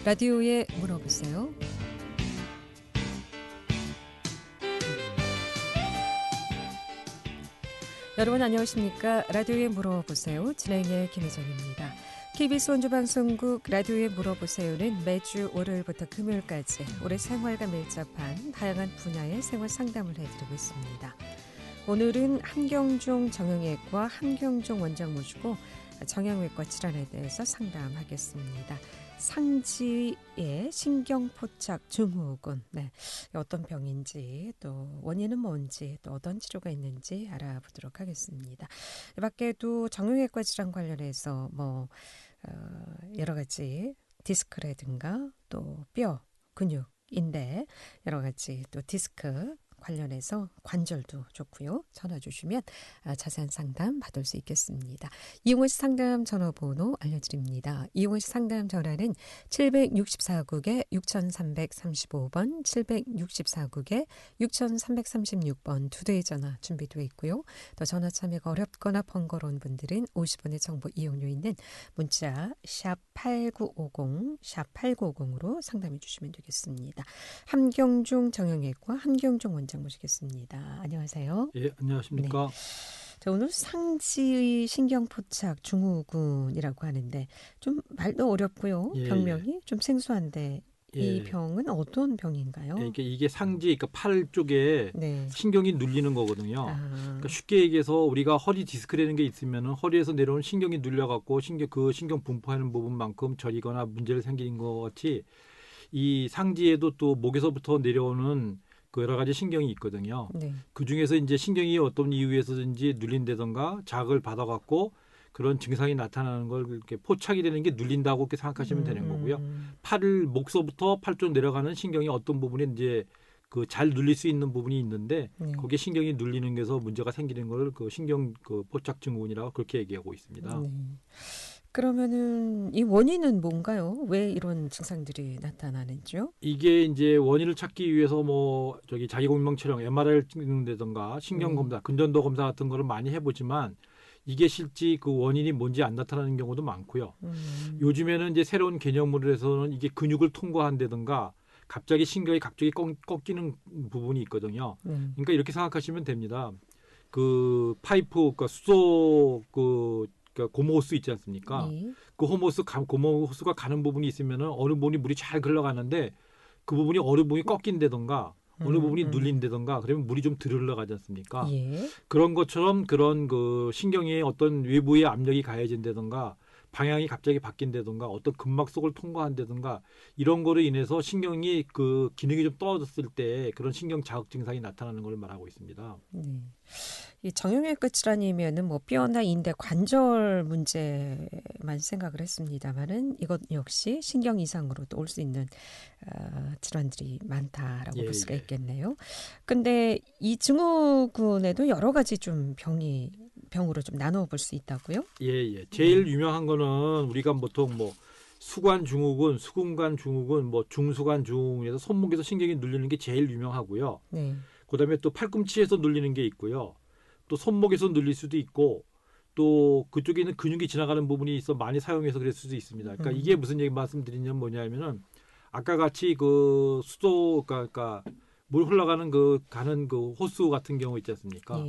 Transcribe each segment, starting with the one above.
라디오에 물어보세요. 여러분 안녕하십니까? 라디오에 물어보세요. 진행의 김혜정입니다. KBS 원주방송국 라디오에 물어보세요는 매주 월요일부터 금요일까지 올해 생활과 밀접한 다양한 분야의 생활 상담을 해드리고 있습니다. 오늘은 한경종 정형외과 한경종 원장 모시고 정형외과 질환에 대해서 상담하겠습니다. 상지의 신경포착 증후군, 어떤 병인지 또 원인은 뭔지 또 어떤 치료가 있는지 알아보도록 하겠습니다. 밖에도 정형외과 질환 관련해서 여러 가지 디스크라든가 또 뼈, 근육, 인대 여러 가지 또 디스크 관련해서 관절도 좋고요. 전화 주시면 자세한 상담 받을 수 있겠습니다. 이용호 씨 상담 전화번호 알려드립니다. 이용호 씨 상담 전화는 764국에 6335번, 764국에 6336번 두 대의 전화 준비되어 있고요. 또 전화 참여가 어렵거나 번거로운 분들은 50원의 정보 이용료 있는 문자 샵 8950, 샵 8950으로 상담해 주시면 되겠습니다. 한경종 정형외과 한경종 원장 모시겠습니다. 안녕하세요. 예, 안녕하십니까. 네. 자, 오늘 상지의 신경포착 증후군이라고 하는데 좀 말도 어렵고요. 예, 병명이 좀 생소한데 이 병은 어떤 병인가요? 이게 상지, 그러니까 팔 쪽에 신경이 눌리는 거거든요. 그러니까 쉽게 얘기해서 우리가 허리 디스크라는 게 있으면 허리에서 내려오는 신경이 눌려갖고 그 신경 분포하는 부분만큼 저리거나 문제를 생기는 것 같이 이 상지에도 또 목에서부터 내려오는 그 여러 가지 신경이 있거든요. 그 중에서 이제 신경이 어떤 이유에서든지 눌린다던가 자극을 받아갖고 그런 증상이 나타나는 걸 이렇게 포착이 되는 게 눌린다고 이렇게 생각하시면 되는 거고요. 목서부터 팔 쪽 내려가는 신경이 어떤 부분에 이제 그 잘 눌릴 수 있는 부분이 있는데 거기에 신경이 눌리는 게서 문제가 생기는 걸 그 신경 그 포착 증후군이라고 그렇게 얘기하고 있습니다. 그러면은 이 원인은 뭔가요? 왜 이런 증상들이 나타나는지요? 이게 이제 원인을 찾기 위해서 자기공명 촬영, MRI를 찍는다던가 신경 검사, 근전도 검사 같은 거를 많이 해보지만 이게 실제 그 원인이 뭔지 안 나타나는 경우도 많고요. 요즘에는 이제 새로운 개념으로 해서는 이게 근육을 통과한다던가 갑자기 신경이 꺾이는 부분이 있거든요. 그러니까 이렇게 생각하시면 됩니다. 그 파이프, 그러니까 수소 그러니까 고무호스 있지 않습니까? 그 고무호스가 가는 부분이 있으면은 어느 부분이 물이 잘 흘러가는데 그 부분이 어느 부분이 꺾인다던가 어느 부분이 눌린다던가 그러면 물이 좀 덜 흘러가지 않습니까? 그런 것처럼 그런 그 신경에 어떤 외부의 압력이 가해진다던가 방향이 갑자기 바뀐다던가 어떤 근막 속을 통과한다던가 이런 거로 인해서 신경이 그 기능이 좀 떨어졌을 때 그런 신경 자극 증상이 나타나는 걸 말하고 있습니다. 이 정형외과 질환이면은 뼈나 인대 관절 문제만 생각을 했습니다만은 이것 역시 신경 이상으로도 올 수 있는 질환들이 많다라고 볼 수가 있겠네요. 근데 이 증후군에도 여러 가지 좀 병으로 좀 나누어 볼 수 있다고요? 제일 유명한 거는 우리가 보통 수관 증후군, 수근관 증후군, 중수관 증후군에서 손목에서 신경이 눌리는 게 제일 유명하고요. 그다음에 또 팔꿈치에서 눌리는 게 있고요. 또 손목에서 눌릴 수도 있고 또 그쪽에 있는 근육이 지나가는 부분이 있어 많이 사용해서 그럴 수도 있습니다. 그러니까 이게 무슨 얘기 말씀드리냐면 뭐냐면은 아까 같이 그 수도 그러니까 물 흘러가는 가는 호수 같은 경우 있지 않습니까?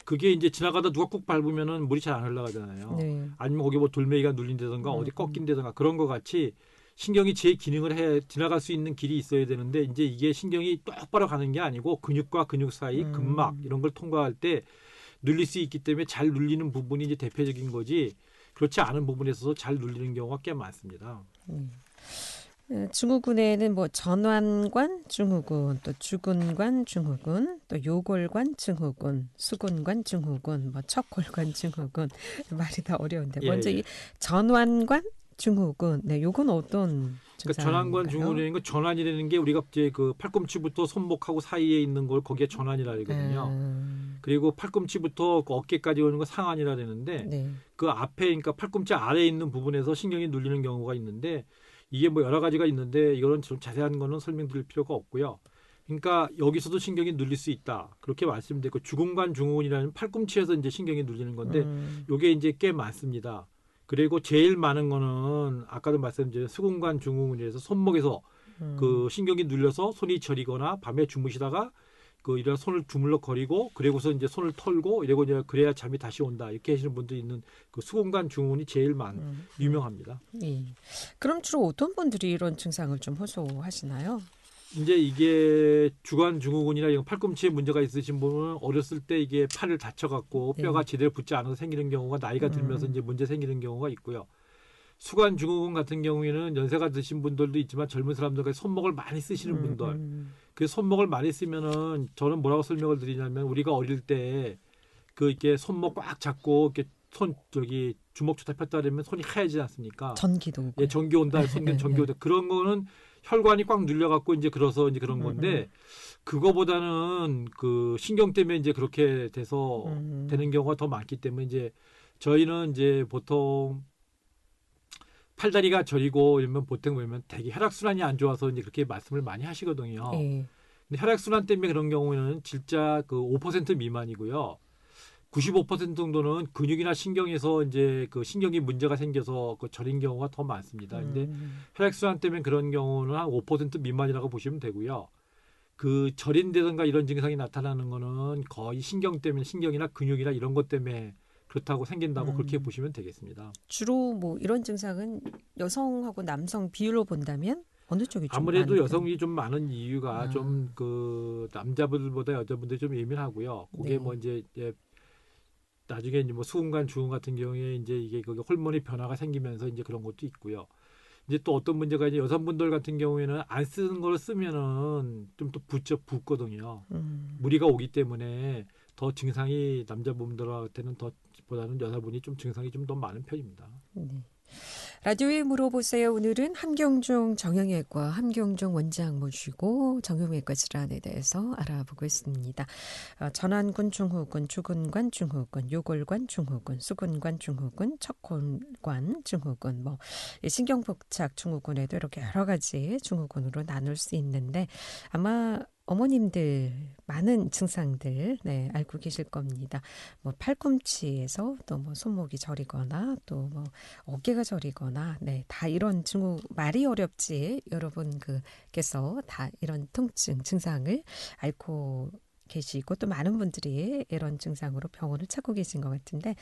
그게 이제 지나가다 누가 꼭 밟으면은 물이 잘 안 흘러가잖아요. 아니면 거기 돌멩이가 눌린다든가 어디 꺾인다든가 그런 거 같이 신경이 제 기능을 지나갈 수 있는 길이 있어야 되는데 이제 이게 신경이 똑바로 가는 게 아니고 근육과 근육 사이 근막 이런 걸 통과할 때 눌릴 수 있기 때문에 잘 눌리는 부분이 이제 대표적인 거지 그렇지 않은 부분에 있어서 잘 눌리는 경우가 꽤 많습니다. 증후군에는 전완관 증후군, 또 주근관 증후군, 또 요골관 증후군, 수근관 증후군, 척골관 증후군 말이 다 어려운데 먼저 이 전완관 증후군, 요건 어떤 증상인가요? 전완관 증후군이라는 건 전완이라는 게 우리가 이제 그 팔꿈치부터 손목하고 사이에 있는 걸 거기에 전완이라 그러거든요. 그리고 팔꿈치부터 그 어깨까지 오는 거 상완이라 그러는데 그 앞에 그러니까 팔꿈치 아래에 있는 부분에서 신경이 눌리는 경우가 있는데 이게 여러 가지가 있는데 이거는 좀 자세한 거는 설명드릴 필요가 없고요. 그러니까 여기서도 신경이 눌릴 수 있다. 그렇게 말씀드렸고 주근관 증후군이라는 팔꿈치에서 이제 신경이 눌리는 건데 이게 이제 꽤 많습니다. 그리고 제일 많은 거는 아까도 말씀드린 수근관 증후군에서 손목에서 그 신경이 눌려서 손이 저리거나 밤에 주무시다가 그 이런 손을 주물럭거리고 그리고서 이제 손을 털고 이러고 이제 그래야 잠이 다시 온다 이렇게 하시는 분들이 있는 그 수근관 증후군이 제일 유명합니다. 예. 그럼 주로 어떤 분들이 이런 증상을 좀 호소하시나요? 이제 이게 주관 증후군이나 이런 팔꿈치에 문제가 있으신 분은 어렸을 때 이게 팔을 다쳐갖고 네. 뼈가 제대로 붙지 않아서 생기는 경우가 나이가 들면서 이제 문제 생기는 경우가 있고요. 수관 증후군 같은 경우에는 연세가 드신 분들도 있지만 젊은 사람들과 손목을 많이 쓰시는 분들. 그 손목을 많이 쓰면은 저는 뭐라고 설명을 드리냐면 우리가 어릴 때 그 이렇게 손목 꽉 잡고 이렇게 손 저기 주먹 쥐다 폈다 그러면 손이 하얘지지 않습니까? 전기도. 예, 전기 온다, 손 전기 온다. 그런 거는 혈관이 꽉 눌려갖고 이제 그래서 이제 그런 건데 그거보다는 그 신경 때문에 이제 그렇게 돼서 되는 경우가 더 많기 때문에 이제 저희는 이제 보통 팔다리가 저리고 이러면 보통 보면 되게 혈액순환이 안 좋아서 이제 그렇게 말씀을 많이 하시거든요. 예. 근데 혈액순환 때문에 그런 경우에는 진짜 그 5% 미만이고요. 95% 정도는 근육이나 신경에서 이제 그 신경이 문제가 생겨서 그 저린 경우가 더 많습니다. 근데 혈액순환 때문에 그런 경우는 한 5% 미만이라고 보시면 되고요. 그 저린다든가 이런 증상이 나타나는 거는 거의 신경 때문에 신경이나 근육이나 이런 것 때문에 그렇다고 생긴다고 그렇게 보시면 되겠습니다. 주로 뭐 이런 증상은 여성하고 남성 비율로 본다면 어느 쪽이 좀 아무래도 많은 여성이 좀 많은 이유가 좀 그 남자분들보다 여자분들이 좀 예민하고요. 그게 네. 뭐 이제 나중에 이제 뭐 수근관 증후군 같은 경우에 이제 이게 그 호르몬의 변화가 생기면서 이제 그런 것도 있고요. 이제 또 어떤 문제가 이제 여성분들 같은 경우에는 안 쓰는 걸 쓰면은 좀 또 붓거든요. 무리가 오기 때문에 더 증상이 남자분들한테는 더 보다는 여자분이 좀 증상이 좀 더 많은 편입니다. 네. 라디오에 물어보세요. 오늘은 함경종 정형외과 함경종 원장 모시고 정형외과 질환에 대해서 알아보고 있습니다. 전완근 증후군, 주근관 증후군, 요골관 증후군, 수근관 증후군, 척골관 증후군, 뭐 신경복착 증후군에도 이렇게 여러 가지 증후군으로 나눌 수 있는데 아마 어머님들 많은 증상들 알고 계실 겁니다. 뭐 팔꿈치에서 또 뭐 손목이 저리거나 또 뭐 어깨가 저리거나 다 이런 말이 어렵지 여러분 그께서 다 이런 통증 증상을 앓고 계시고 또 많은 분들이 이런 증상으로 병원을 찾고 계신 것 같은데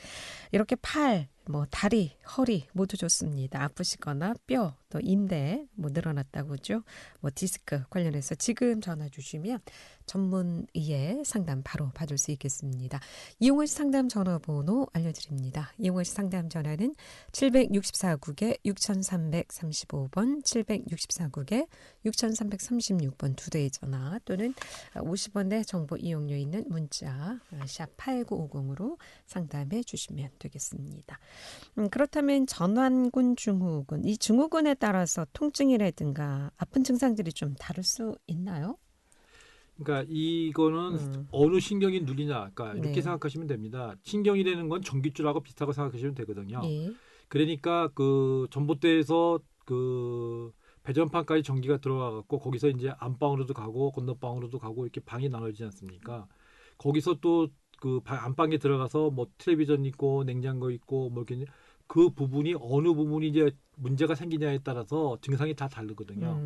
이렇게 팔, 뭐 다리, 허리 모두 좋습니다. 아프시거나 뼈, 또 인대 뭐 늘어났다고 그러죠. 뭐 디스크 관련해서 지금 전화 주시면 전문의의 상담 바로 받을 수 있겠습니다. 이용호 씨 상담 전화번호 알려드립니다. 이용호 씨 상담 전화는 764국에 6335번, 764국에 6336번 두 대의 전화 또는 50원의 정보 이용료 있는 문자 샵 8950으로 상담해 주시면 되겠습니다. 그렇다면 전완근 증후군, 이 증후군에 따라서 통증이라든가 아픈 증상들이 좀 다를 수 있나요? 그러니까 이거는 어느 신경이 눌리냐, 그러니까 이렇게 생각하시면 됩니다. 신경이라는 건 전깃줄하고 비슷하고 생각하시면 되거든요. 예. 그러니까 그 전봇대에서 그 배전판까지 전기가 들어가갖고 거기서 이제 안방으로도 가고 건너방으로도 가고 이렇게 방이 나눠지지 않습니까? 거기서 또 그 안방에 들어가서 뭐 텔레비전 있고 냉장고 있고 뭐 이렇게 그 부분이 어느 부분이 이제 문제가 생기냐에 따라서 증상이 다 다르거든요.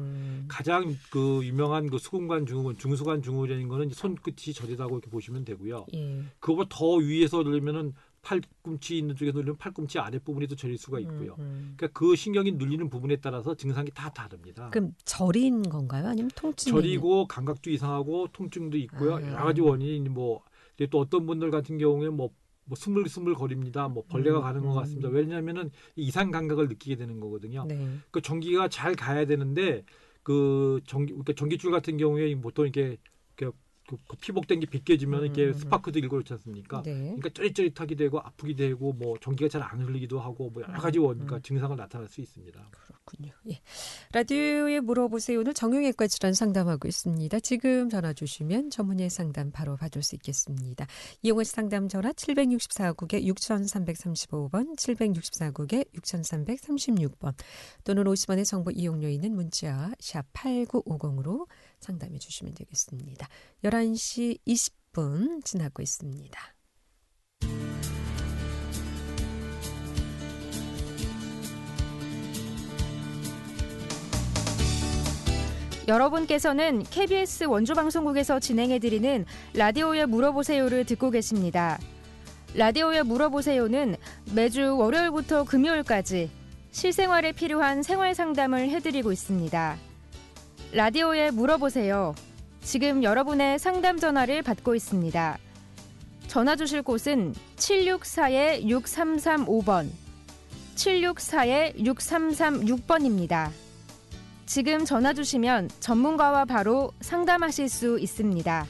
가장 그 유명한 그 수근관 증후군, 중수관 증후군인 거는 손끝이 저리다고 이렇게 보시면 되고요. 예. 그거보다 더 위에서 누르면은 팔꿈치 있는 쪽에서 누르면 팔꿈치 아랫부분이 또 저릴 수가 있고요. 그러니까 그 신경이 눌리는 부분에 따라서 증상이 다 다릅니다. 그럼 저린 건가요? 아니면 통증이? 저리고 감각도 이상하고 통증도 있고요. 여러 가지 원인이 뭐 또 어떤 분들 같은 경우에 뭐 스물스물 거립니다. 뭐 벌레가 가는 것 같습니다. 왜냐하면은 이상 감각을 느끼게 되는 거거든요. 네. 그 전기가 잘 가야 되는데 그러니까 전기줄 같은 경우에 보통 이렇게 그 피복된 게 벗겨지면 이렇게 스파크도 일고 그렇지 않습니까? 네. 그러니까 쩌릿쩌릿하게 되고 아프게 되고 뭐 전기가 잘 안 흘리기도 하고 뭐 여러 가지 그러니까 증상을 나타날 수 있습니다. 그렇군요. 예. 라디오에 물어보세요. 오늘 정형외과 질환 상담하고 있습니다. 지금 전화 주시면 전문의 상담 바로 받을 수 있겠습니다. 이용호 씨 상담 전화 764국에 6335번, 764국에 6336번 또는 50원의 정보 이용료 있는 문자 샵 8950으로 상담해 주시면 되겠습니다. 11시 20분 지나고 있습니다. 여러분께서는 KBS 원주방송국에서 진행해드리는 라디오에 물어보세요를 듣고 계십니다. 라디오에 물어보세요는 매주 월요일부터 금요일까지 실생활에 필요한 생활 상담을 해드리고 있습니다. 라디오에 물어보세요. 지금 여러분의 상담 전화를 받고 있습니다. 전화 주실 곳은 764-6335번, 764-6336번입니다. 지금 전화 주시면 전문가와 바로 상담하실 수 있습니다.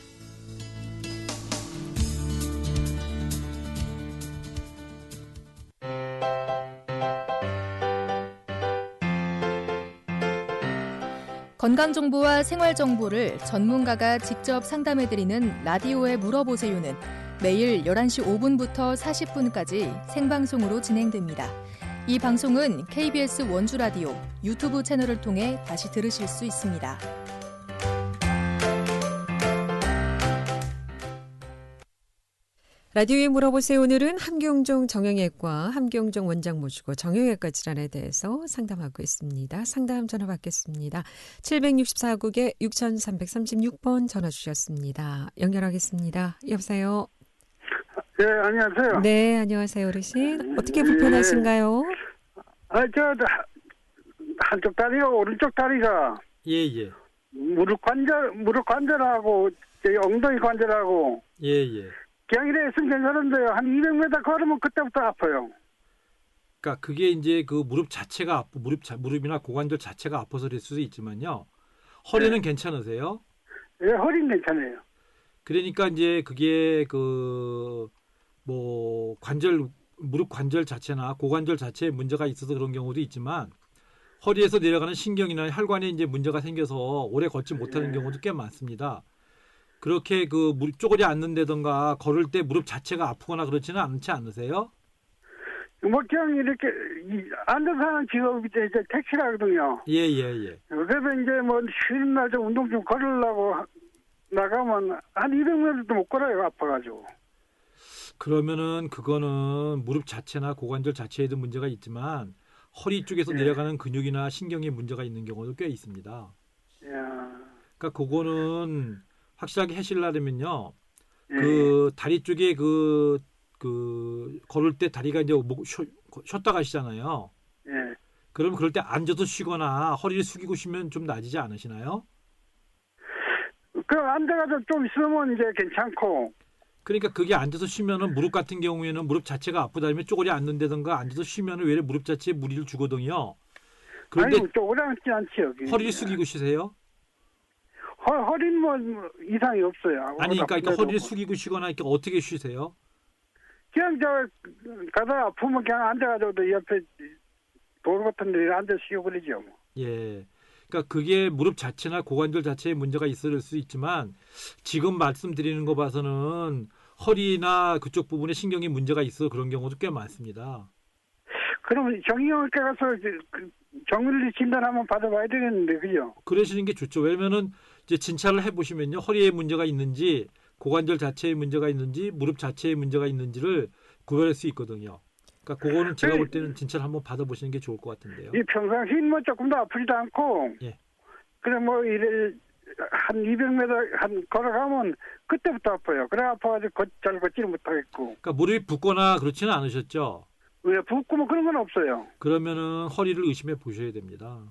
건강정보와 생활정보를 전문가가 직접 상담해드리는 라디오에 물어보세요는 매일 11시 5분부터 40분까지 생방송으로 진행됩니다. 이 방송은 KBS 원주라디오 유튜브 채널을 통해 다시 들으실 수 있습니다. 라디오에 물어보세요. 오늘은 함경종 정형외과 함경종 원장 모시고 정형외과 질환에 대해서 상담하고 있습니다. 상담 전화 받겠습니다. 764국에 6336번 전화 주셨습니다. 연결하겠습니다. 여보세요. 네, 안녕하세요. 네, 안녕하세요, 어르신. 어떻게 불편하신가요? 한쪽 다리가, 오른쪽 다리가. 예. 무릎 관절하고, 엉덩이 관절하고. 예. 그냥 이래 있으면 괜찮은데요. 한 200m 걸으면 그때부터 아파요. 그러니까 그게 이제 그 무릎 자체가 무릎이나 고관절 자체가 아파서 그럴 수도 있지만요. 허리는 네. 괜찮으세요? 예, 허리는 괜찮아요. 그러니까 이제 그게 무릎 관절 자체나 고관절 자체에 문제가 있어서 그런 경우도 있지만 허리에서 내려가는 신경이나 혈관에 이제 문제가 생겨서 오래 걷지 못하는 경우도 꽤 많습니다. 그렇게 그 무릎 쪼그리 앉는다던가 걸을 때 무릎 자체가 아프거나 그렇지는 않지 않으세요? 뭐 그냥 이렇게 앉아서 하는 직업이 이제 택시라거든요. 예. 그래서 이제 뭐 쉬는 날 좀 운동 좀 걸으려고 나가면 한 200m도 못 걸어요. 아파가지고. 그러면은 그거는 무릎 자체나 고관절 자체에도 문제가 있지만 허리 쪽에서 예. 내려가는 근육이나 신경에 문제가 있는 경우도 꽤 있습니다. 예. 그러니까 그거는 확실하게 하시려면요. 예. 그 다리 쪽에 그 걸을 때 다리가 이제 쉬었다 가시잖아요. 예. 그럼 그럴 때 앉아서 쉬거나 허리를 숙이고 쉬면 좀 나아지지 않으시나요? 그 앉아가지고 좀 있으면 이제 괜찮고. 그러니까 그게 앉아서 쉬면은 무릎 같은 경우에는 무릎 자체가 아프다면 쪼그리 앉는다든가 앉아서 쉬면은 왜 무릎 자체에 무리를 주거든요. 그런데 아니, 쪼그리 앉지 않지요. 허리를 숙이고 쉬세요? 허리는 뭐 이상이 없어요. 아니 그러니까 허리를 숙이고 쉬거나 이렇게 어떻게 쉬세요? 그냥 가다 아프면 그냥 앉아가지고 옆에 도로 같은 데 앉아 쉬고 그러죠. 뭐. 예. 그러니까 그게 무릎 자체나 고관절 자체에 문제가 있을 수 있지만 지금 말씀드리는 거 봐서는 허리나 그쪽 부분에 신경이 문제가 있어 그런 경우도 꽤 많습니다. 그럼 정형외과 가서 정밀 진단 한번 받아봐야 되겠는데, 그죠? 그러시는 게 좋죠. 왜냐면은 이제 진찰을 해보시면요. 허리에 문제가 있는지 고관절 자체에 문제가 있는지 무릎 자체에 문제가 있는지를 구별할 수 있거든요. 그러니까 그거는 제가 볼 때는 진찰 한번 받아보시는 게 좋을 것 같은데요. 이 평상시 뭐 조금 더 아프지도 않고, 예. 그래 뭐 이래 한 200m 한 걸어가면 그때부터 아파요. 그래 아파가지고 잘 걷지를 못하겠고. 그러니까 무릎이 붓거나 그렇지는 않으셨죠? 왜 붓고 뭐 그런 건 없어요. 그러면은 허리를 의심해 보셔야 됩니다.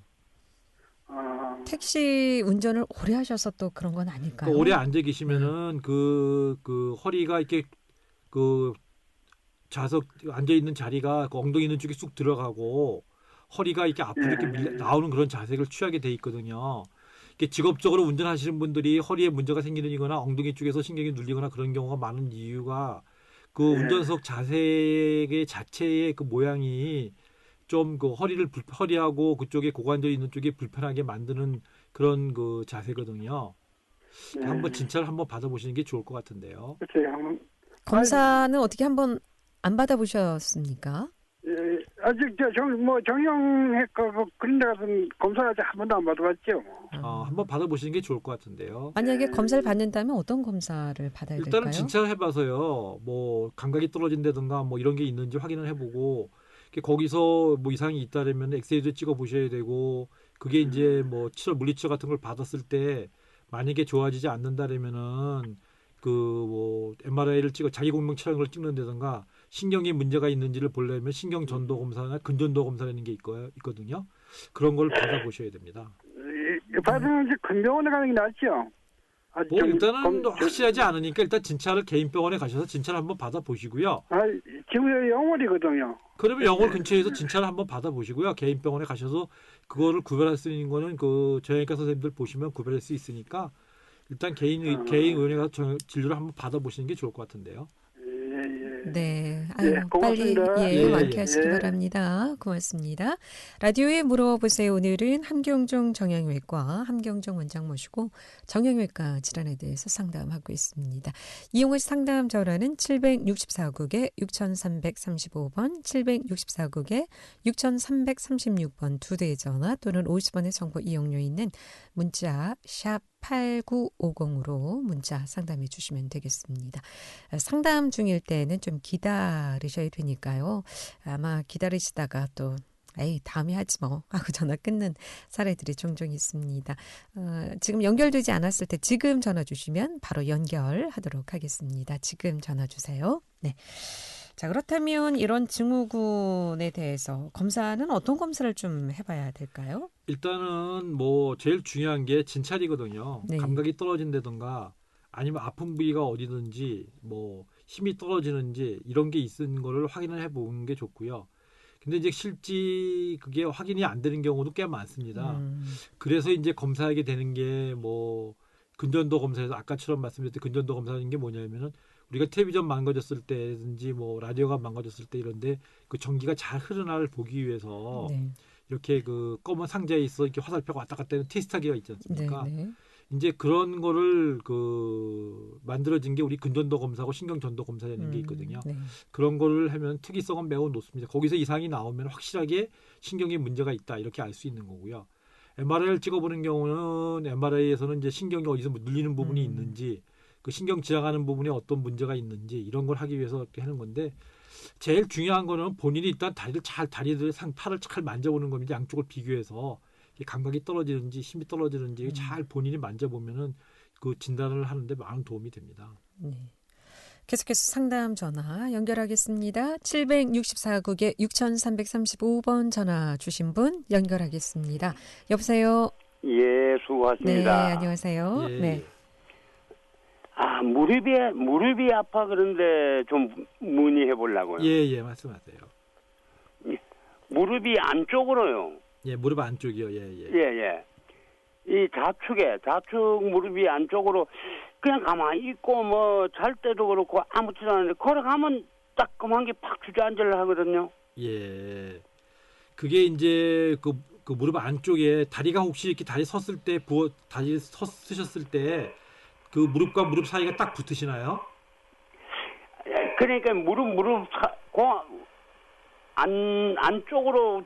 택시 운전을 오래 하셔서 또 그런 건 아닐까요? 그러니까 오래 앉아 계시면은 그 허리가 이렇게 그 좌석 앉아 있는 자리가 그 엉덩이 있는 쪽에 쑥 들어가고 허리가 이렇게 앞으로 이렇게 나오는 그런 자세를 취하게 돼 있거든요. 이렇게 직업적으로 운전하시는 분들이 허리에 문제가 생기거나 엉덩이 쪽에서 신경이 눌리거나 그런 경우가 많은 이유가 그 운전석 자세 자체의 그 모양이 좀 그 허리하고 그쪽에 고관절 있는 쪽이 불편하게 만드는 그런 그 자세거든요. 한번 진찰을 한번 받아보시는 게 좋을 것 같은데요. 그렇죠. 검사는 어떻게 한번 안 받아보셨습니까? 예, 아직 정형외과 그런 데 가서 검사를 아직 한 번도 안 받아봤죠. 한번 받아보시는 게 좋을 것 같은데요. 만약에 검사를 받는다면 어떤 검사를 받아야 될까요? 일단은 진찰을 해봐서요. 뭐 감각이 떨어진다든가 뭐 이런 게 있는지 확인을 해보고 거기서 뭐 이상이 있다면 엑스레이도 찍어 보셔야 되고 그게 이제 뭐 치료 물리치료 같은 걸 받았을 때 만약에 좋아지지 않는다라면은 그 뭐 MRI를 찍어 자기공명 촬영을 찍는다든가 신경에 문제가 있는지를 보려면 신경 전도 검사나 근전도 검사라는 게 있거든요. 그런 걸 받아보셔야 됩니다. 받으면 이제 큰 병원에 가는 게 낫죠. 뭐 일단은 확실하지 않으니까 일단 진찰을 개인 병원에 가셔서 진찰을 한번 받아보시고요. 지금 여기 영월이거든요. 그러면 영월 근처에서 진찰을 한번 받아보시고요. 개인 병원에 가셔서 그거를 구별할 수 있는 거는 그 정형외과 선생님들 보시면 구별할 수 있으니까 일단 개인 의원에 가서 진료를 한번 받아보시는 게 좋을 것 같은데요. 네, 고맙습니다. 빨리 완쾌하시기 바랍니다. 고맙습니다. 라디오에 물어보세요. 오늘은 함경종 정형외과 함경종 원장 모시고 정형외과 질환에 대해서 상담하고 있습니다. 이용호 상담 전화는 764국에 6335번, 764국에 6336번 두 대의 전화 또는 50원의 정보 이용료 있는 문자 샵 8950으로 문자 상담해 주시면 되겠습니다. 상담 중일 때는 좀 기다리셔야 되니까요. 아마 기다리시다가 또 에이 다음에 하지 뭐 하고 전화 끊는 사례들이 종종 있습니다. 지금 연결되지 않았을 때 지금 전화 주시면 바로 연결하도록 하겠습니다. 지금 전화 주세요. 네. 자, 그렇다면 이런 증후군에 대해서 검사는 어떤 검사를 좀 해봐야 될까요? 일단은 뭐 제일 중요한 게 진찰이거든요. 네. 감각이 떨어진다든가 아니면 아픈 부위가 어디든지 뭐 힘이 떨어지는지 이런 게 있는 거를 확인을 해보는 게 좋고요. 근데 이제 실제 그게 확인이 안 되는 경우도 꽤 많습니다. 그래서 이제 검사하게 되는 게 뭐 근전도 검사에서 아까처럼 말씀드렸던 근전도 검사하는 게 뭐냐면은 우리가 텔레비전 망가졌을 때든지 뭐 라디오가 망가졌을 때 이런데 그 전기가 잘 흐르나를 보기 위해서 네. 이렇게 그 검은 상자에 있어 이렇게 화살표가 왔다 갔다 하는 테스트기가 있지 않습니까? 네. 이제 그런 거를 그 만들어진 게 우리 근전도 검사하고 신경전도 검사라는 게 있거든요. 네. 그런 거를 하면 특이성은 매우 높습니다. 거기서 이상이 나오면 확실하게 신경에 문제가 있다 이렇게 알 수 있는 거고요. MRI를 찍어보는 경우는 MRI에서는 이제 신경이 어디서 눌리는 부분이 있는지 그 신경 지나가는 부분에 어떤 문제가 있는지 이런 걸 하기 위해서 이렇게 하는 건데 제일 중요한 거는 본인이 일단 팔을 잘 만져보는 겁니다. 양쪽을 비교해서 감각이 떨어지는지 힘이 떨어지는지 잘 본인이 만져보면은 그 진단을 하는데 많은 도움이 됩니다. 네. 계속해서 상담 전화 연결하겠습니다. 764국에 6335번 전화 주신 분 연결하겠습니다. 여보세요? 예, 수고하십니다. 네, 안녕하세요. 예. 네. 무릎이 아파 그런데 좀 문의해 보려고요. 예, 말씀하세요. 무릎이 안쪽으로요. 예, 무릎 안쪽이요. 예. 예. 이 좌측 무릎이 안쪽으로 그냥 가만히 있고 뭐 잘 때도 그렇고 아무렇지도 않은데 걸어가면 따끔한 게 팍 주저앉으려 하거든요. 예. 그게 이제 그 무릎 안쪽에 다리가 혹시 이렇게 다리 섰을 때 쓰셨을 때 그 무릎과 무릎 사이가 딱 붙으시나요? 그러니까 안쪽으로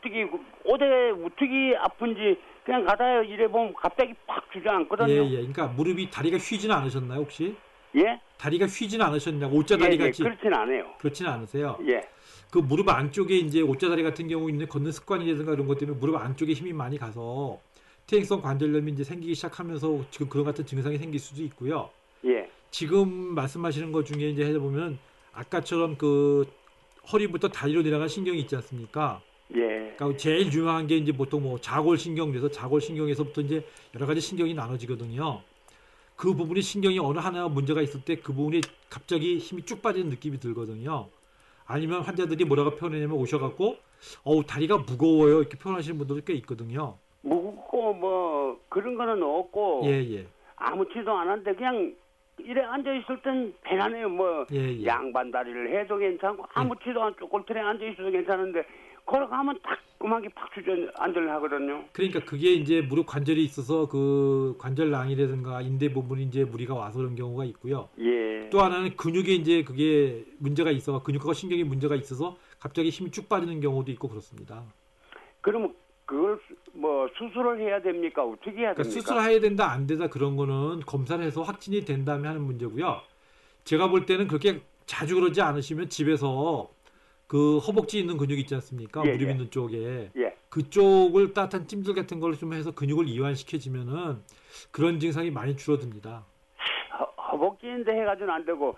어떻게 아픈지 그냥 가다가 이래 보면 갑자기 팍 주저앉거든요. 예. 그러니까 무릎이 다리가 휘지는 않으셨나요 혹시? 예? 다리가 휘지는 않으셨냐고 옷자다리 같이? 그렇진 않아요. 그렇지는 않으세요? 예. 그 무릎 안쪽에 이제 옷자다리 같은 경우 있는 걷는 습관이라든가 이런 것 때문에 무릎 안쪽에 힘이 많이 가서 퇴행성 관절염이 이제 생기기 시작하면서 지금 그런 같은 증상이 생길 수도 있고요. 예. 지금 말씀하시는 것 중에 이제 해보면 아까처럼 그 허리부터 다리로 내려가는 신경이 있지 않습니까? 예. 그러니까 제일 유명한 게 이제 보통 뭐 자골신경에서 자골신경에서부터 이제 여러 가지 신경이 나눠지거든요. 그 부분이 신경이 어느 하나 문제가 있을 때 그 부분이 갑자기 힘이 쭉 빠지는 느낌이 들거든요. 아니면 환자들이 뭐라고 표현하냐면 오셔갖고 다리가 무거워요 이렇게 표현하시는 분들도 꽤 있거든요. 무겁고 뭐 그런 거는 없고 예. 아무렇지도 않은데 그냥 이래 앉아 있을 땐 편하네요. 뭐 예. 양반 다리를 해도 괜찮고 아무렇지도 않고 꼴틀에 앉아 있어도 괜찮은데 걸어가면 따끔하게 팍 주저앉으려 하거든요. 그러니까 그게 이제 무릎 관절이 있어서 그 관절낭이라든가 인대 부분이 이제 무리가 와서 그런 경우가 있고요. 예. 또 하나는 근육에 이제 그게 문제가 있어 근육과 신경에 문제가 있어서 갑자기 힘이 쭉 빠지는 경우도 있고 그렇습니다. 그러면 그걸 뭐 수술을 해야 됩니까? 어떻게 해야 됩니까? 수술해야 된다 안 된다 그런 거는 검사를 해서 확진이 된 다음에 하는 문제고요. 제가 볼 때는 그렇게 자주 그러지 않으시면 집에서 그 허벅지 있는 근육 있지 않습니까? 예, 무릎 예. 있는 쪽에 예. 그쪽을 따뜻한 찜질 같은 걸 좀 해서 근육을 이완시켜주면은 그런 증상이 많이 줄어듭니다. 허벅지인데 해가지고는 안 되고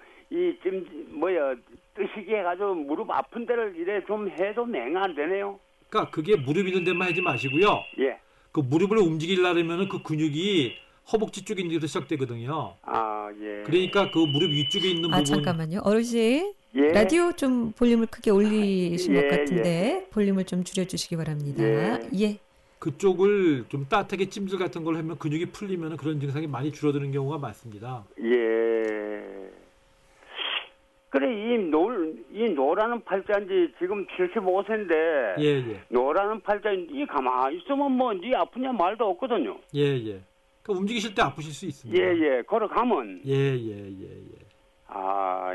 뜨시기 해가지고 무릎 아픈 데를 이래 좀 해도 맹 안 되네요. 그러니까 그게 무릎 있는 데만 하지 마시고요. 예. 그 무릎을 움직이려면은 그 근육이 허벅지 쪽에 있는 데서 시작되거든요. 아, 예. 그러니까 그 무릎 위쪽에 있는 부분. 잠깐만요. 어르신. 예. 라디오 좀 볼륨을 크게 올리신 예, 것 같은데 볼륨을 좀 줄여주시기 바랍니다. 예. 그쪽을 좀 따뜻하게 찜질 같은 걸 하면 근육이 풀리면 그런 증상이 많이 줄어드는 경우가 많습니다. 예. 그래, 이 노라는 팔자인지 지금 75세인데. 예. 노라는 팔자인지 이 가만히 있으면 뭐 니 아프냐 말도 없거든요. 예. 그 움직이실 때 아프실 수 있습니다. 예. 걸어가면. 예. 아,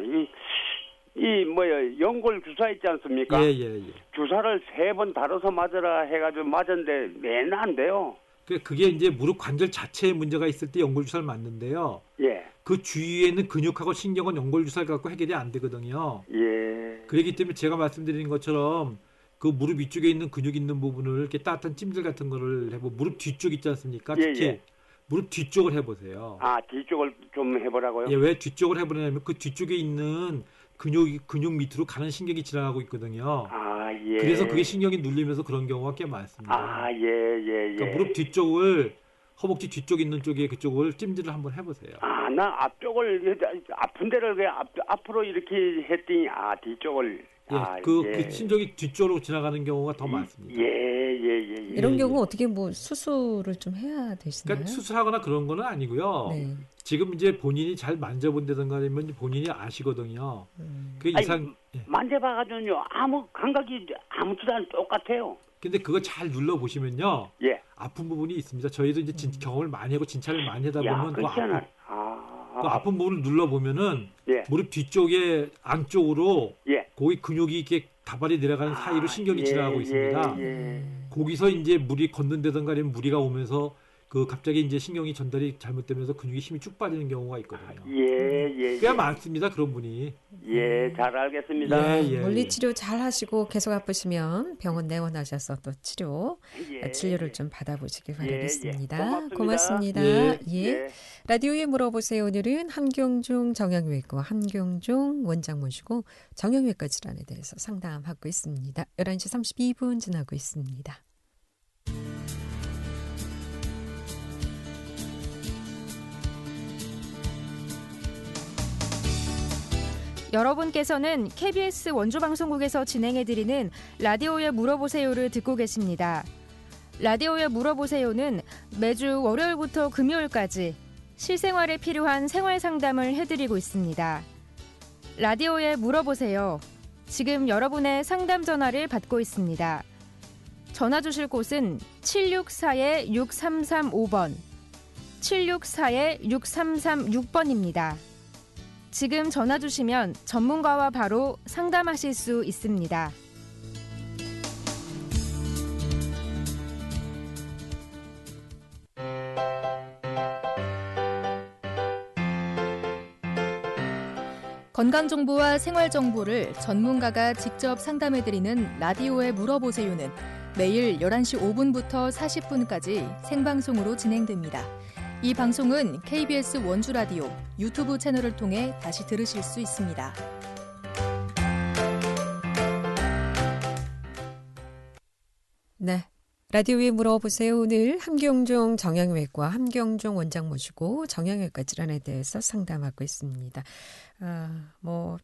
연골 주사 있지 않습니까? 예. 주사를 3번 달아서 맞으라 해가지고 맞았는데 매는 안 돼요. 그게 이제 무릎 관절 자체에 문제가 있을 때 연골 주사를 맞는데요. 예. 그 주위에 있는 근육하고 신경은 연골 주사를 갖고 해결이 안 되거든요. 예. 그렇기 때문에 제가 말씀드린 것처럼 그 무릎 위쪽에 있는 근육 있는 부분을 이렇게 따뜻한 찜질 같은 거를 해보고 무릎 뒤쪽 있지 않습니까? 특히 무릎 뒤쪽을 해보세요. 아, 뒤쪽을 좀 해보라고요? 예, 왜 뒤쪽을 해보냐면 그 뒤쪽에 있는 근육 밑으로 가는 신경이 지나가고 있거든요. 아, 예. 그래서 그게 신경이 눌리면서 그런 경우가 꽤 많습니다. 아, 예. 그러니까 무릎 뒤쪽을 허벅지 뒤쪽 있는 쪽에 그쪽을 찜질을 한번 해보세요. 아, 나 앞쪽을 아픈 데를 왜 앞으로 이렇게 했더니 뒤쪽을. 그 신경이 뒤쪽으로 지나가는 경우가 더 많습니다. 예. 이런 경우 어떻게 수술을 좀 해야 되시나요? 그러니까 수술하거나 그런 거는 아니고요. 네. 지금 이제 본인이 잘 만져본다든가 하면 본인이 아시거든요. 그 이상 만져봐가지고요 아무 감각이 아무것도 안 똑같아요. 근데 그거 잘 눌러 보시면요. 예. 아픈 부분이 있습니다. 저희도 이제 경험을 많이 하고 진찰을 많이 하다 보면 그 아픈 부분을 눌러 보면은 무릎 뒤쪽에 안쪽으로 거기 근육이 이렇게 다발이 내려가는 사이로 신경이 지나가고 있습니다. 거기서 이제 물이 걷는다든가 아니면 무리가 오면서 그 갑자기 이제 신경이 전달이 잘못되면서 근육이 힘이 쭉 빠지는 경우가 있거든요. 꽤 많습니다. 그런 분이. 예, 잘 알겠습니다. 물리치료 잘 하시고 계속 아프시면 병원 내원하셔서 또 진료를 좀 받아보시기 바라겠습니다. 고맙습니다. 예. 라디오에 물어보세요. 오늘은 함경중 정형외과 함경중 원장 모시고 정형외과 질환에 대해서 상담하고 있습니다. 11시 32분 지나고 있습니다. 여러분께서는 KBS 원주방송국에서 진행해드리는 라디오에 물어보세요를 듣고 계십니다. 라디오에 물어보세요는 매주 월요일부터 금요일까지 실생활에 필요한 생활 상담을 해드리고 있습니다. 라디오에 물어보세요. 지금 여러분의 상담 전화를 받고 있습니다. 전화 주실 곳은 764-6335번, 764-6336번입니다. 지금 전화 주시면 전문가와 바로 상담하실 수 있습니다. 건강정보와 생활정보를 전문가가 직접 상담해드리는 라디오에 물어보세요는 매일 11시 5분부터 40분까지 생방송으로 진행됩니다. 이 방송은 KBS 원주라디오 유튜브 채널을 통해 다시 들으실 수 있습니다. 네. 라디오에 물어보세요. 오늘 함경중 정형외과 함경중 원장 모시고 정형외과 질환에 대해서 상담하고 있습니다.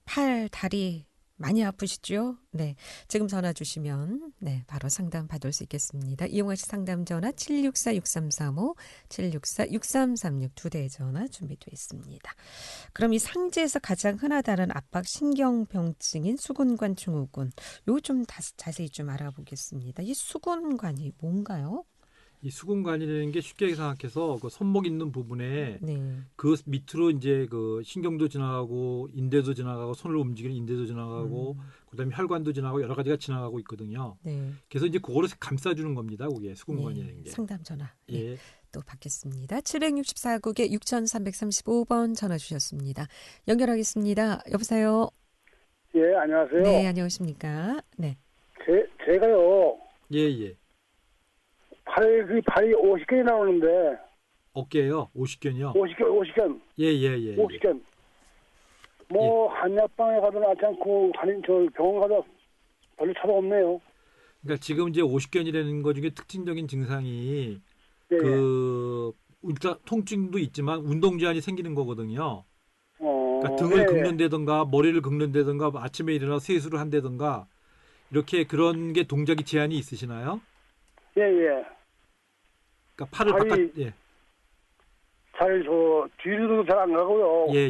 팔, 다리 많이 아프시죠? 네. 지금 전화 주시면 바로 상담 받을 수 있겠습니다. 이용하실 상담 전화 764-6335, 764-6336 두 대의 전화 준비되어 있습니다. 그럼 이 상체에서 가장 흔하다는 압박 신경병증인 수근관 증후군, 이거 좀 자세히 좀 알아보겠습니다. 이 수근관이 뭔가요? 이 수근관이라는 게 쉽게 생각해서 그 손목 있는 부분에 그 밑으로 이제 그 신경도 지나가고 인대도 지나가고 손을 움직이는 인대도 지나가고 그다음에 혈관도 지나가고 여러 가지가 지나가고 있거든요. 그래서 이제 그거를 감싸주는 겁니다. 그게 수근관이라는 게. 상담 전화. 또 받겠습니다. 764국에 6335번 전화 주셨습니다. 연결하겠습니다. 여보세요. 예, 안녕하세요. 네, 안녕하십니까. 네. 제가요. 예. 팔이 50견이 나오는데. 어깨요? 50견이요? 50견. 예. 50견. 뭐, 한약방에 가도 낫지 않고, 병원 가도 별로 차도 없네요. 그러니까 지금 이제 50견이라는 것 중에 특징적인 증상이 예. 울타 통증도 있지만 운동 제한이 생기는 거거든요. 그러니까 등을 예. 긁는다든가 머리를 긁는다든가 아침에 일어나 세수를 한다든가 이렇게 그런 게 동작이 제한이 있으시나요? 예. 그러니까 팔을 바깥 뒤로도 잘 안 가고요. 예.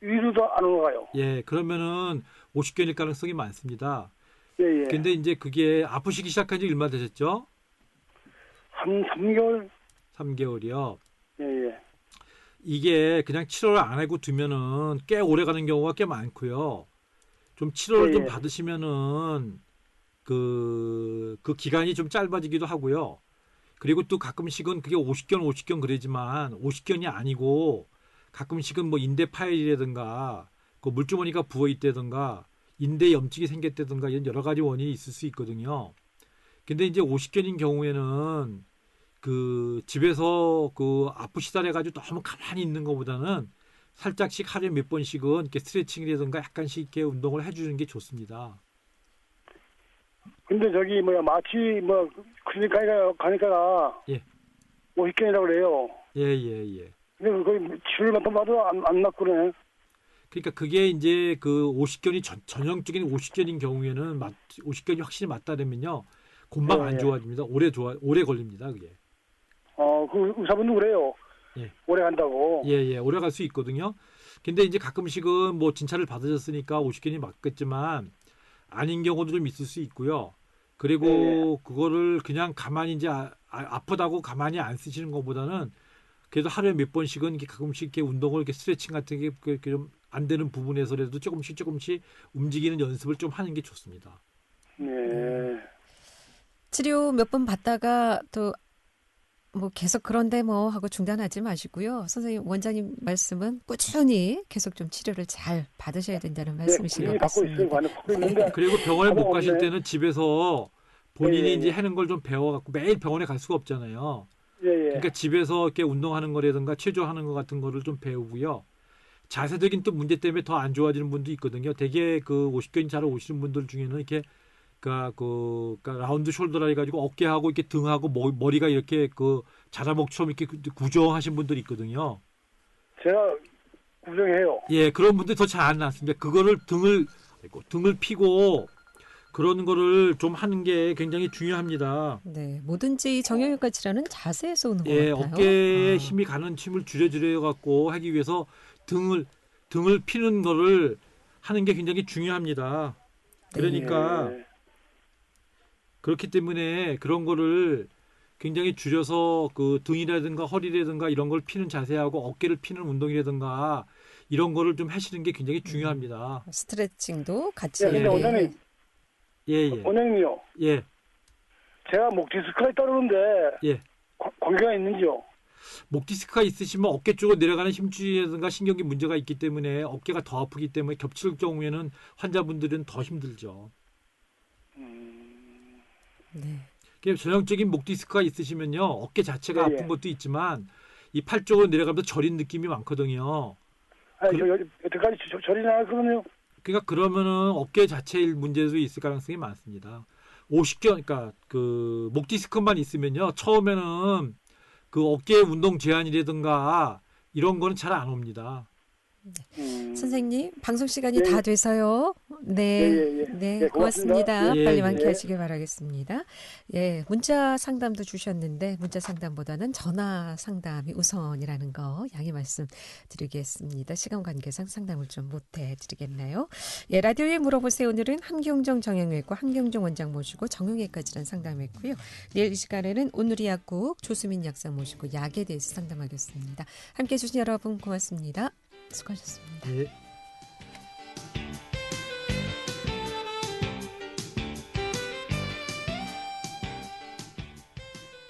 위로도 안 올라가요. 예, 그러면은 50견일 가능성이 많습니다. 예. 근데 이제 그게 아프시기 시작한 지 얼마 되셨죠? 한 3개월? 3개월이요. 예. 이게 그냥 치료를 안 하고 두면은 꽤 오래 가는 경우가 꽤 많고요. 좀 치료를 좀 받으시면은 그 기간이 좀 짧아지기도 하고요. 그리고 또 가끔씩은 그게 50견 그러지만 50견이 아니고 가끔씩은 뭐 인대 파열이라든가 그 물주머니가 부어 있다든가 인대 염증이 생겼다든가 이런 여러 가지 원인이 있을 수 있거든요. 근데 이제 50견인 경우에는 그 집에서 그 아프시다래 가지고 너무 가만히 있는 것보다는 살짝씩 하루에 몇 번씩은 이렇게 스트레칭이라든가 약간씩 이렇게 운동을 해주는 게 좋습니다. 근데 마취 클리니카에 가니까 예. 50견이라고 그래요. 예. 근데 거의 치료를 몇 번 봐도 안 낫고 그래. 그러니까 그게 이제 그 50견이 전형적인 50견인 경우에는 50견이 확실히 맞다면요. 금방 안 좋아집니다. 오래 걸립니다. 그게. 그 의사분도 그래요. 예. 오래 간다고. 예. 오래 갈 수 있거든요. 근데 이제 가끔씩은 뭐 진찰을 받으셨으니까 50견이 맞겠지만 아닌 경우도 좀 있을 수 있고요. 그리고 그거를 그냥 가만히 이제 아프다고 가만히 안 쓰시는 것보다는 그래도 하루에 몇 번씩은 이렇게 가끔씩 이렇게 운동을 이렇게 스트레칭 같은 게 좀 안 되는 부분에서라도 조금씩 움직이는 연습을 좀 하는 게 좋습니다. 네. 치료 몇 번 받다가 또 뭐 계속 그런데 뭐 하고 중단하지 마시고요. 선생님 원장님 말씀은 꾸준히 계속 좀 치료를 잘 받으셔야 된다는 말씀이신 것 같습니다. 받고 있는데 그리고 병원에 못 가실 없네. 때는 집에서 본인이 예. 이제 하는 걸 좀 배워갖고 매일 병원에 갈 수가 없잖아요. 예. 그러니까 집에서 이렇게 운동하는 거라든가 체조하는 것 같은 거를 좀 배우고요. 자세적인 또 문제 때문에 더 안 좋아지는 분도 있거든요. 되게 그 50견이 잘 오시는 분들 중에는 이렇게 그러니까 라운드 숄더라 해가지고 어깨하고 이렇게 등하고 머리가 이렇게 그 자라목처럼 이렇게 구정하신 분들이 있거든요. 제가 구정해요. 예, 그런 분들 더 잘 안 낫습니다. 그거를 등을 피고 그런 거를 좀 하는 게 굉장히 중요합니다. 네, 뭐든지 정형외과 질환은 자세에서 오는 것 예, 같아요. 어깨에 힘이 가는 힘을 줄여 갖고 하기 위해서 등을 피는 거를 하는 게 굉장히 중요합니다. 그러니까 그렇기 때문에 그런 거를 굉장히 줄여서 그 등이라든가 허리라든가 이런 걸 피는 자세하고 어깨를 피는 운동이라든가 이런 거를 좀 하시는 게 굉장히 중요합니다. 스트레칭도 같이. 근데 원장님. 예. 원장님요. 예. 제가 목 디스크가 따르는데 예. 관계가 있는지요? 목 디스크가 있으시면 어깨 쪽으로 내려가는 힘줄이라든가 신경계 문제가 있기 때문에 어깨가 더 아프기 때문에 겹칠 경우에는 환자분들은 더 힘들죠. 네. 전형적인 목 디스크가 있으시면요 어깨 자체가 예. 아픈 것도 있지만 이 팔 쪽으로 내려가면서 저린 느낌이 많거든요. 여태까지 저리 나왔거든요. 그러니까 그러면은 어깨 자체의 문제도 있을 가능성이 많습니다. 50견 그러니까 그 목 디스크만 있으면요 처음에는 그 어깨 운동 제한이라든가 이런 거는 잘 안 옵니다. 선생님 방송 시간이 예. 다 돼서요. 네, 예, 고맙습니다. 예, 빨리 예. 완쾌하시길 바라겠습니다. 예, 문자 상담도 주셨는데 문자 상담보다는 전화 상담이 우선이라는 거 양해 말씀드리겠습니다. 시간 관계상 상담을 좀 못해드리겠나요? 예, 라디오에 물어보세요. 오늘은 함경정 정형외과 함경정 원장 모시고 정형외과 질환 상담했고요. 내일 이 시간에는 오늘이 약국 조수민 약사 모시고 약에 대해서 상담하겠습니다. 함께해 주신 여러분 고맙습니다. 수고하셨습니다. 예.